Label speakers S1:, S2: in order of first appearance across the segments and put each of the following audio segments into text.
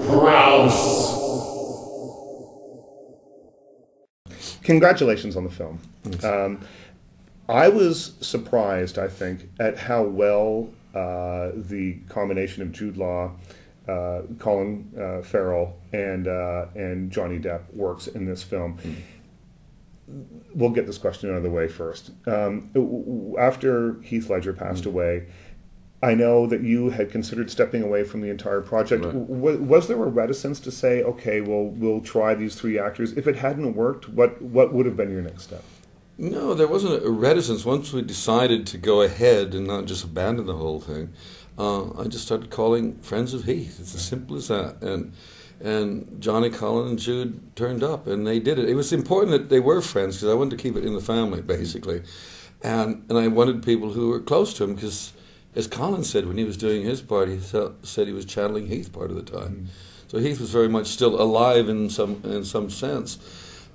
S1: Crouse.
S2: Congratulations on the film. I was surprised, I think, at how well the combination of Jude Law, Colin Farrell, and Johnny Depp works in this film. We'll get this question out of the way first. After Heath Ledger passed away, I know that you had considered stepping away from the entire project. Right. Was there a reticence to say, okay, well, we'll try these three actors? If it hadn't worked, what would have been your next step?
S3: No, there wasn't a reticence. Once we decided to go ahead and not just abandon the whole thing, I just started calling friends of Heath. It's as simple as that. And Johnny, Colin, and Jude turned up, and they did it. It was important that they were friends, because I wanted to keep it in the family, basically. And I wanted people who were close to him, because, as Colin said when he was doing his part, he said he was channeling Heath part of the time. So Heath was very much still alive in some sense.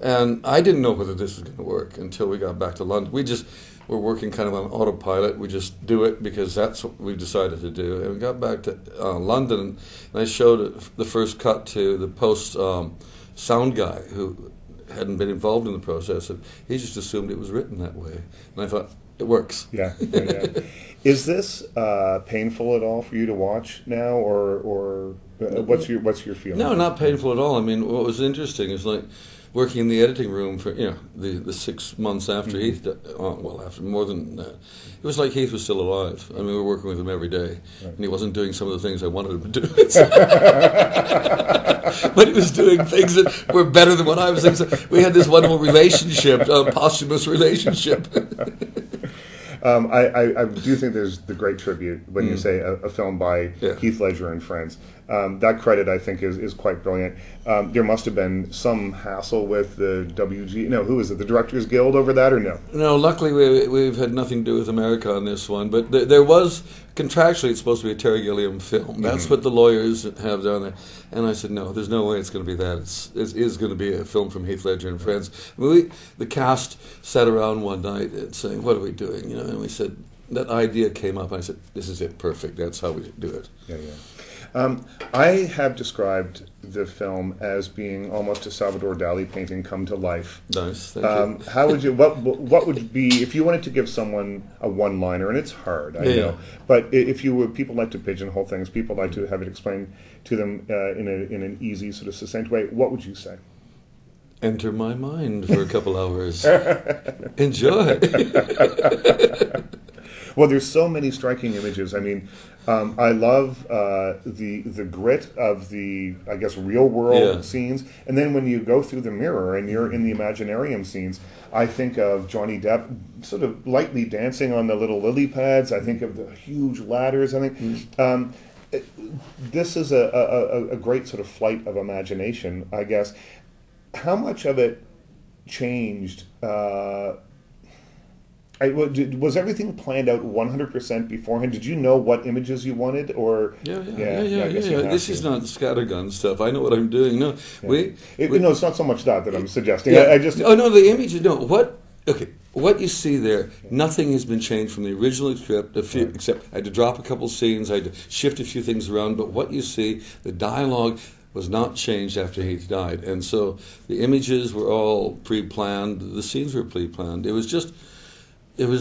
S3: And I didn't know whether this was going to work until we got back to London. We just were working kind of on autopilot. We just do it because that's what we decided to do. And we got back to London, and I showed the first cut to the post sound guy who hadn't been involved in the process, and he just assumed it was written that way. And I thought, it works.
S2: Yeah. Is this painful at all for you to watch now, or what's your feeling?
S3: No, not painful at all. I mean, what was interesting is like working in the editing room for the 6 months after Heath, after more than that, it was like Heath was still alive. I mean, we were working with him every day, and he wasn't doing some of the things I wanted him to do. But he was doing things that were better than what I was doing. So we had this wonderful relationship, posthumous relationship.
S2: I do think there's the great tribute when you say a film by Heath Ledger and friends. That credit, I think, is quite brilliant. There must have been some hassle with the WG. No, who is it? The Directors Guild over that, or no?
S3: No, luckily we've had nothing to do with America on this one. But there was, contractually, it's supposed to be a Terry Gilliam film. That's what the lawyers have down there. And I said, no, there's no way it's going to be that. It is going to be a film from Heath Ledger and friends. I mean, the cast sat around one night and saying, what are we doing? And we said, that idea came up. And I said, this is it, perfect. That's how we do it.
S2: Yeah. I have described the film as being almost a Salvador Dali painting come to life.
S3: Nice, thank you.
S2: How would you? What would be if you wanted to give someone a one-liner? And it's hard, I know. But if you would, people like to pigeonhole things. People like to have it explained to them in an easy, sort of succinct way. What would you say?
S3: Enter my mind for a couple hours. Enjoy.
S2: Well, there's so many striking images. I mean, I love the grit of the, I guess, real world scenes, and then when you go through the mirror and you're in the Imaginarium scenes, I think of Johnny Depp sort of lightly dancing on the little lily pads. I think of the huge ladders. I think this is a great sort of flight of imagination, I guess. How much of it changed? Was everything planned out 100% beforehand? Did you know what images you wanted, or
S3: yeah. This is not scattergun stuff. I know what I'm doing. No,
S2: no, it's not so much that I'm suggesting.
S3: Yeah. The image. No, what? Okay, what you see there, nothing has been changed from the original script. Except I had to drop a couple scenes, I had to shift a few things around. But what you see, the dialogue was not changed after Heath died, and so the images were all pre-planned. The scenes were pre-planned. It was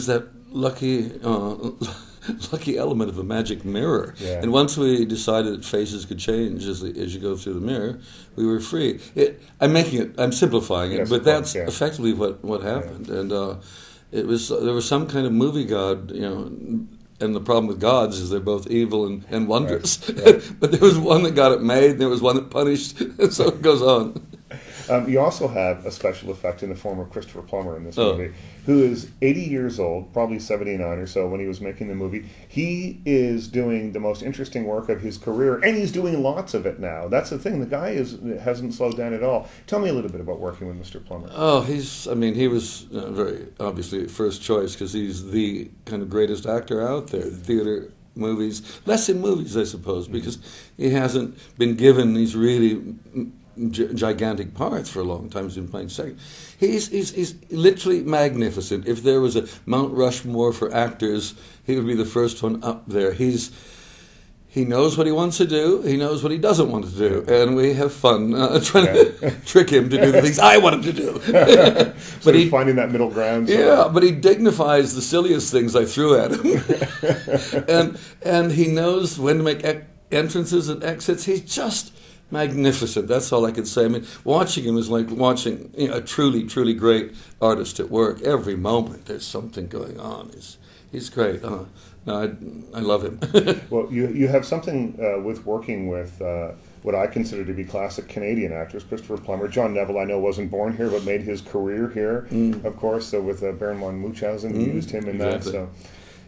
S3: that lucky element of a magic mirror. Yeah. And once we decided that faces could change as you go through the mirror, we were free. I'm simplifying it, but that's effectively what happened. Yeah. And there was some kind of movie god, and the problem with gods is they're both evil and wondrous. Right. But there was one that got it made, and there was one that punished, and so it goes on.
S2: You also have a special effect in the form of Christopher Plummer in this movie, who is 80 years old, probably 79 or so when he was making the movie. He is doing the most interesting work of his career, and he's doing lots of it now. That's the thing. The guy hasn't slowed down at all. Tell me a little bit about working with Mr. Plummer.
S3: He was very obviously first choice because he's the kind of greatest actor out there. Theater, movies, less in movies, I suppose, because he hasn't been given these really gigantic parts for a long time. He's been playing second. He's literally magnificent. If there was a Mount Rushmore for actors, he would be the first one up there. He's he knows what he wants to do. He knows what he doesn't want to do, and we have fun trying to trick him to do the things I want him to do.
S2: But he's finding that middle ground.
S3: Yeah, but he dignifies the silliest things I threw at him, and he knows when to make entrances and exits. He's just magnificent. That's all I can say. I mean, watching him is like watching a truly, truly great artist at work. Every moment there's something going on. He's great. No, I love him.
S2: Well, you have something with working with what I consider to be classic Canadian actors, Christopher Plummer. John Neville, I know, wasn't born here, but made his career here, of course. So with Baron von Munchausen, he used him in that. So.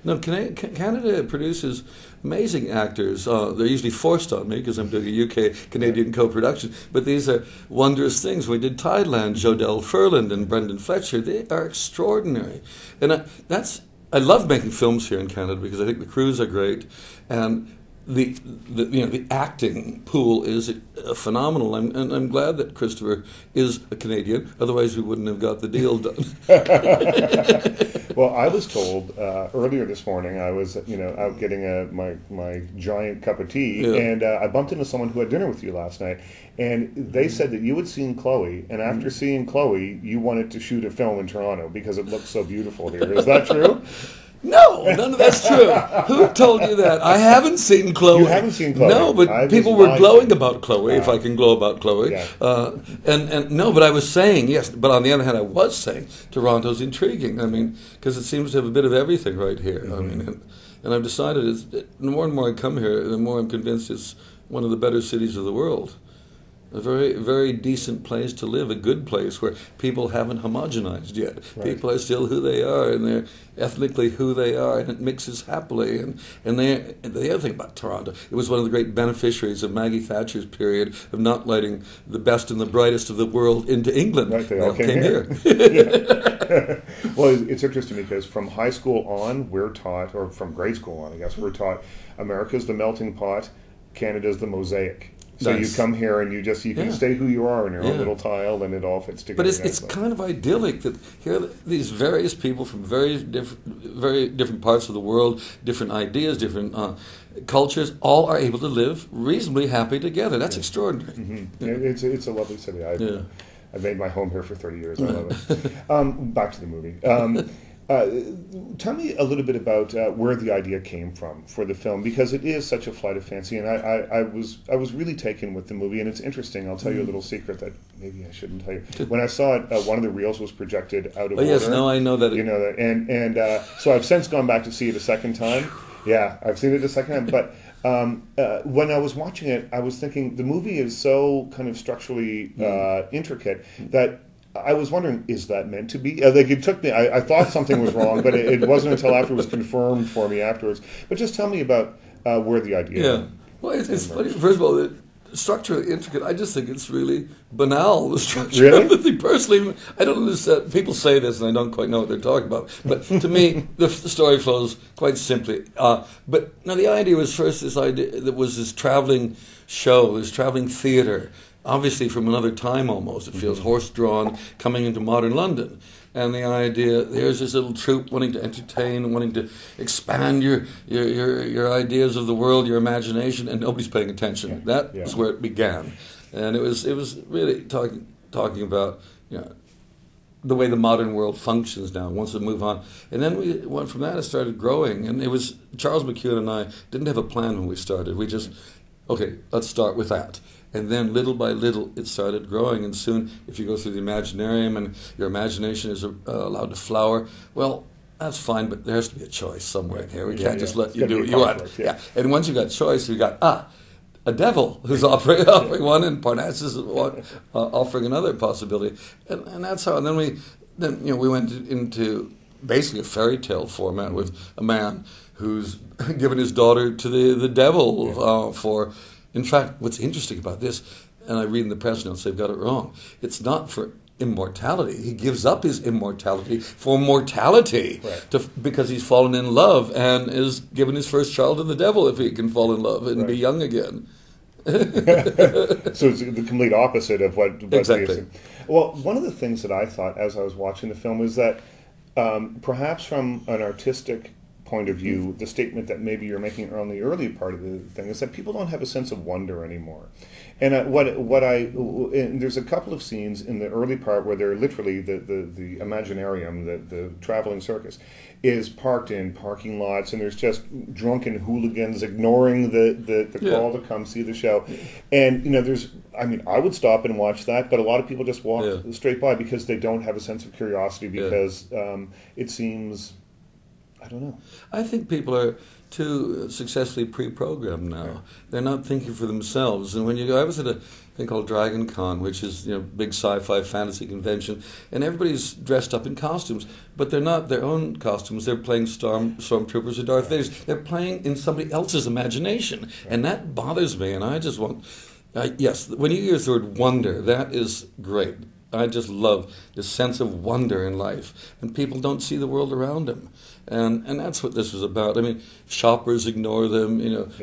S3: No, Canada produces amazing actors. They're usually forced on me because I'm doing a UK-Canadian co-production. But these are wondrous things. We did Tideland, Jodelle Ferland and Brendan Fletcher. They are extraordinary. And I love making films here in Canada because I think the crews are great, and the acting pool is phenomenal. And I'm glad that Christopher is a Canadian. Otherwise, we wouldn't have got the deal done.
S2: Well, I was told earlier this morning, I was out getting my giant cup of tea, and I bumped into someone who had dinner with you last night, and they said that you had seen Chloe, and after seeing Chloe, you wanted to shoot a film in Toronto because it looked so beautiful here. Is that true?
S3: No, none of that's true. Who told you that? I haven't seen Chloe.
S2: You haven't seen Chloe?
S3: No, but people were glowing about Chloe, if I can glow about Chloe.
S2: Yeah.
S3: And no, but I was saying, yes, but on the other hand, I was saying Toronto's intriguing. I mean, because it seems to have a bit of everything right here. I mean, and I've decided the more and more I come here, the more I'm convinced it's one of the better cities of the world. A very, very decent place to live, a good place where people haven't homogenized yet. Right. People are still who they are, and they're ethnically who they are, and it mixes happily. And the other thing about Toronto, it was one of the great beneficiaries of Maggie Thatcher's period of not letting the best and the brightest of the world into England.
S2: Right, they all came here. Well, it's interesting because from high school on, we're taught, or from grade school on, I guess, we're taught America's the melting pot, Canada's the mosaic. So nice. You come here and you can stay who you are in your own little tile, and it all fits together.
S3: But it's kind of idyllic that here these various people from very different parts of the world, different ideas, different cultures, all are able to live reasonably happy together. That's extraordinary.
S2: Mm-hmm. It's a lovely city. I made my home here for 30 years. I love it. Back to the movie. Tell me a little bit about where the idea came from for the film, because it is such a flight of fancy, and I was really taken with the movie, and it's interesting. I'll tell you a little secret that maybe I shouldn't tell you. When I saw it, one of the reels was projected out of order.
S3: Yes, no, I know that.
S2: You know that, and so I've since gone back to see it a second time. Yeah, I've seen it a second time, but when I was watching it, I was thinking the movie is so kind of structurally intricate that I was wondering, is that meant to be? Like it took me. I thought something was wrong, but it wasn't until after it was confirmed for me afterwards. But just tell me about where the idea.
S3: Yeah, well, it's funny. First of all, the structurally intricate. I just think it's really banal. The structure
S2: really?
S3: of the thing. Personally, I don't understand. People say this, and I don't quite know what they're talking about. But to me, the story flows quite simply. But now the idea was first this idea that was this traveling show, this traveling theater. Obviously from another time almost. It feels horse-drawn, coming into modern London. And the idea, there's this little troupe wanting to entertain, wanting to expand your ideas of the world, your imagination, and nobody's paying attention. That was where it began. And it was really talking about the way the modern world functions now, wants to move on. And then we went from that, it started growing. And it was, Charles McEwan and I didn't have a plan when we started. We just, okay, let's start with that. And then little by little, it started growing. And soon, if you go through the Imaginarium and your imagination is allowed to flower, well, that's fine, but there has to be a choice somewhere in here. We can't just let you do what you want. Yeah. And once you got choice, you got, a devil who's offering one, and Parnassus is offering another possibility. And that's how. And then we went into basically a fairy tale format with a man who's given his daughter to the devil for... In fact, what's interesting about this, and I read in the press notes, they've got it wrong. It's not for immortality. He gives up his immortality for mortality because he's fallen in love and is given his first child to the devil if he can fall in love and be young again.
S2: So it's the complete opposite of what
S3: exactly.
S2: Well, one of the things that I thought as I was watching the film is that perhaps from an artistic point of view, the statement that maybe you're making on the early part of the thing is that people don't have a sense of wonder anymore. And and there's a couple of scenes in the early part where they're literally the Imaginarium, the traveling circus, is parked in parking lots, and there's just drunken hooligans ignoring the call to come see the show. And I would stop and watch that, but a lot of people just walk straight by because they don't have a sense of curiosity, because it seems, I don't know. I
S3: think people are too successfully pre-programmed now. Yeah. They're not thinking for themselves. And when you go, I was at a thing called Dragon Con, which is big sci-fi fantasy convention, and everybody's dressed up in costumes, but they're not their own costumes. They're playing stormtroopers or Darth Vaders. They're playing in somebody else's imagination, and that bothers me. And I just want, yes, when you use the word wonder, that is great. I just love this sense of wonder in life, and people don't see the world around them. And that's what this was about. I mean, shoppers ignore them,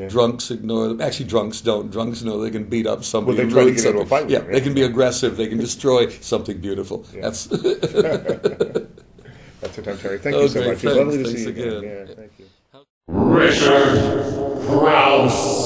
S3: drunks ignore them. Actually, drunks don't. Drunks know they can beat up somebody.
S2: Well, they try to get into a fight with them.
S3: They can be aggressive. They can destroy something beautiful. Yeah. That's
S2: the time, Terry. Thank you so much. It's lovely to see you
S3: again.
S2: Yeah, thank you.
S1: Richard Crouse.